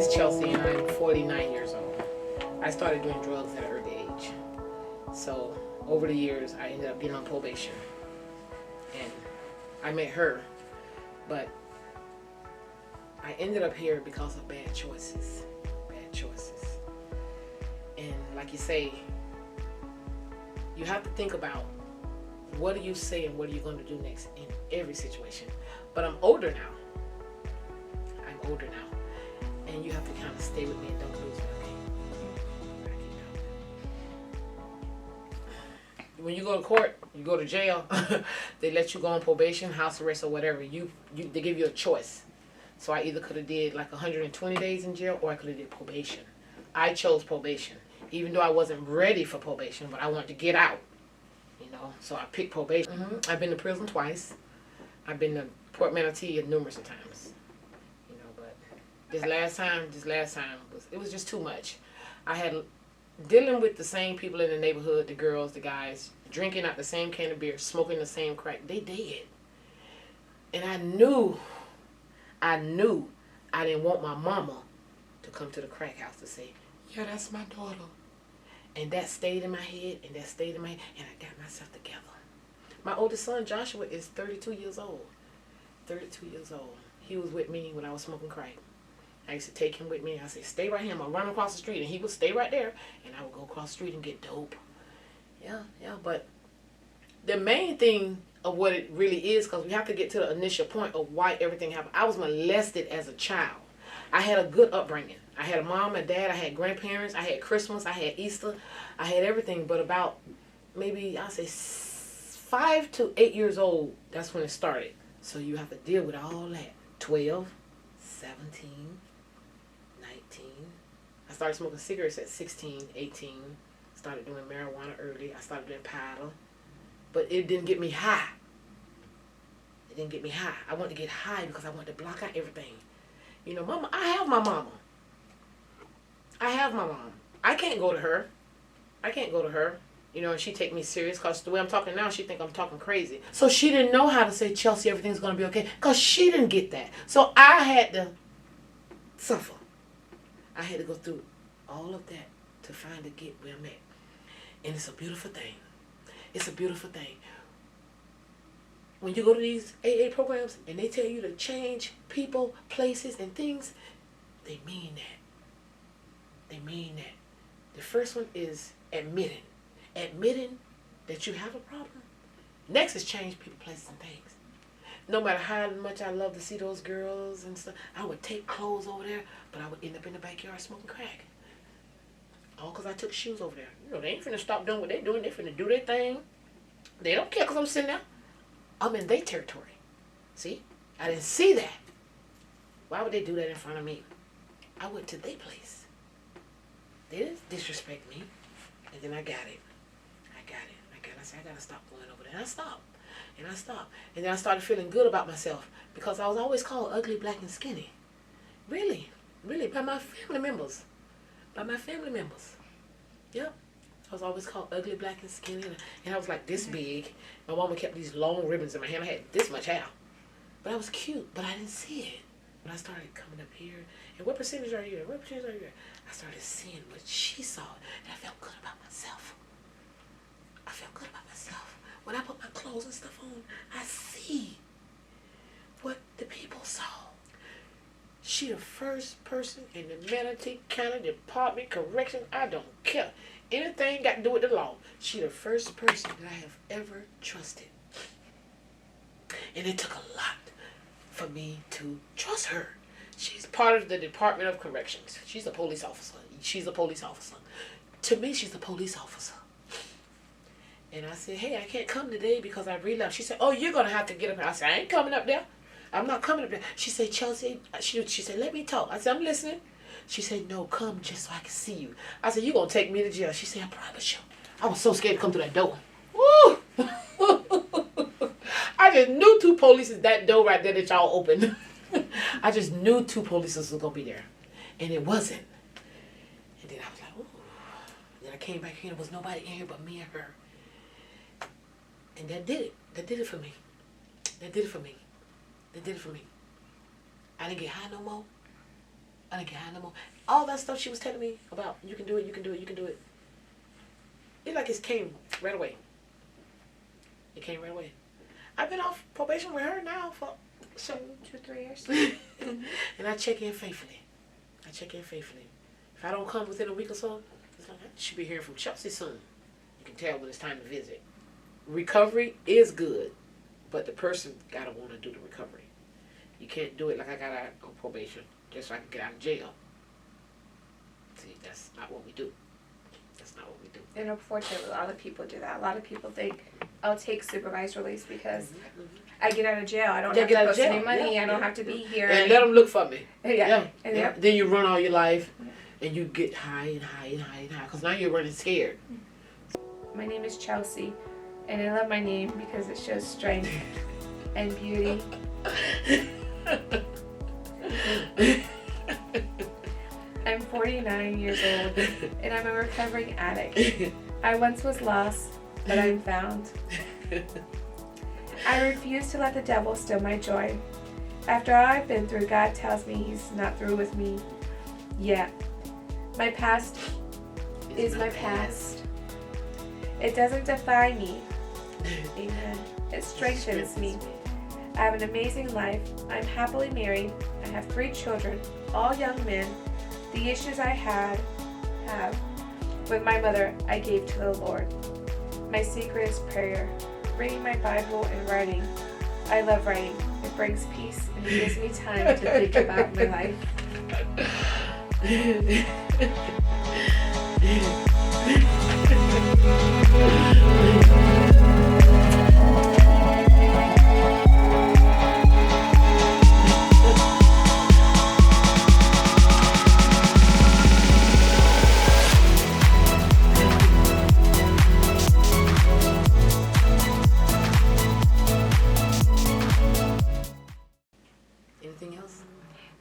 is Chelsea and I'm 49 years old. I started doing drugs at an early age. So over the years I ended up getting on probation. And I met her, but I ended up here because of bad choices. Bad choices. And like you say, you have to think about what do you say and what are you going to do next in every situation. But I'm older now. I'm older now. And you have to kind of stay with me and don't lose my pain. When you go to court, you go to jail, they let you go on probation, house arrest, or whatever. They give you a choice. So I either could have did like 120 days in jail or I could have did probation. I chose probation, even though I wasn't ready for probation, but I wanted to get out. You know, so I picked probation. I've been to prison twice. I've been to Port Manatee numerous of times. You know, but this last time was just too much. I had dealing with the same people in the neighborhood, the girls, the guys, drinking out the same can of beer, smoking the same crack. They did. And I knew I didn't want my mama to come to the crack house to say, yeah, that's my daughter. And that stayed in my head, and that stayed in my head, and I got myself together. My oldest son, Joshua, is 32 years old. 32 years old. He was with me when I was smoking crack. I used to take him with me. I said, stay right here. I'm going to run across the street. And he would stay right there, and I would go across the street and get dope. Yeah. But the main thing of what it really is, because we have to get to the initial point of why everything happened. I was molested as a child. I had a good upbringing. I had a mom and dad. I had grandparents. I had Christmas. I had Easter. I had everything. But about maybe, I'll say 5 to 8 years old, that's when it started. So you have to deal with all that. 12, 17, 19. I started smoking cigarettes at 16, 18. Started doing marijuana early. I started doing powder. But it didn't get me high. It didn't get me high. I wanted to get high because I wanted to block out everything. You know, mama, I have my mama. I have my mom. I can't go to her. You know, and she take me serious because the way I'm talking now, she think I'm talking crazy. So she didn't know how to say, Chelsea, everything's going to be okay, because she didn't get that. So I had to suffer. I had to go through all of that to finally get where I'm at. And it's a beautiful thing. It's a beautiful thing. When you go to these AA programs and they tell you to change people, places, and things, they mean that. They mean that. The first one is admitting. Admitting that you have a problem. Next is change people, places, and things. No matter how much I love to see those girls and stuff, I would take clothes over there, but I would end up in the backyard smoking crack. All because I took shoes over there. You know, they ain't finna stop doing what they doing. They finna do their thing. They don't care because I'm sitting there. I'm in their territory. See? I didn't see that. Why would they do that in front of me? I went to their place. They didn't disrespect me. And then I got it. I said, I got to stop going over there. And I stopped. And then I started feeling good about myself because I was always called ugly, black, and skinny. Really, by my family members. Yep. I was always called ugly, black, and skinny. And I was like this big. My mama kept these long ribbons in my hand. I had this much hair. But I was cute, but I didn't see it. When I started coming up here, and what percentage are you at? I started seeing what she saw, and I felt good about myself. When I put my clothes and stuff on, I see what the people saw. She the first person in the Manatee County Department Correction. I don't care. Anything got to do with the law. She the first person that I have ever trusted. And it took a lot for me to trust her. She's part of the Department of Corrections. She's a police officer. To me, she's a police officer. And I said, hey, I can't come today because I relapsed. She said, oh, you're going to have to get up here. I said, I ain't coming up there. I'm not coming up there. She said, Chelsea, she said, let me talk. I said, I'm listening. She said, no, come just so I can see you. I said, you're going to take me to jail. She said, I promise you. I was so scared to come through that door. Woo! I just knew 2 police is that door right there that y'all opened. I just knew 2 police was going to be there. And it wasn't. And then I was like, ooh. Then I came back here and there was nobody in here but me and her. And that did it. That did it for me. I didn't get high no more. I didn't get high no more. All that stuff she was telling me about, you can do it, you can do it, you can do it. It like it came right away. It came right away. I've been off probation with her now for 2-3 years. And I check in faithfully. If I don't come within a week or so, it's like, I should be hearing from Chelsea soon. You can tell when it's time to visit. Recovery is good, but the person gotta want to do the recovery. You can't do it like I got out on probation just so I can get out of jail. See, that's not what we do. And unfortunately, a lot of people do that. A lot of people think, I'll take supervised release because I get out of jail. I don't have to post any money. I don't have to be here. And let them look for me. Yeah. Then you run all your life, and you get high and high and high and high because now you're running scared. My name is Chelsea, and I love my name because it shows strength and beauty. I'm 49 years old, and I'm a recovering addict. I once was lost, but I'm found. I refuse to let the devil steal my joy. After all I've been through, God tells me He's not through with me yet. My past is my past. It doesn't define me. Amen. It strengthens me. I have an amazing life. I'm happily married. I have 3 children, all young men. The issues I have with my mother, I gave to the Lord. My secret is prayer, reading my Bible and writing. I love writing. It brings peace and it gives me time to think about my life.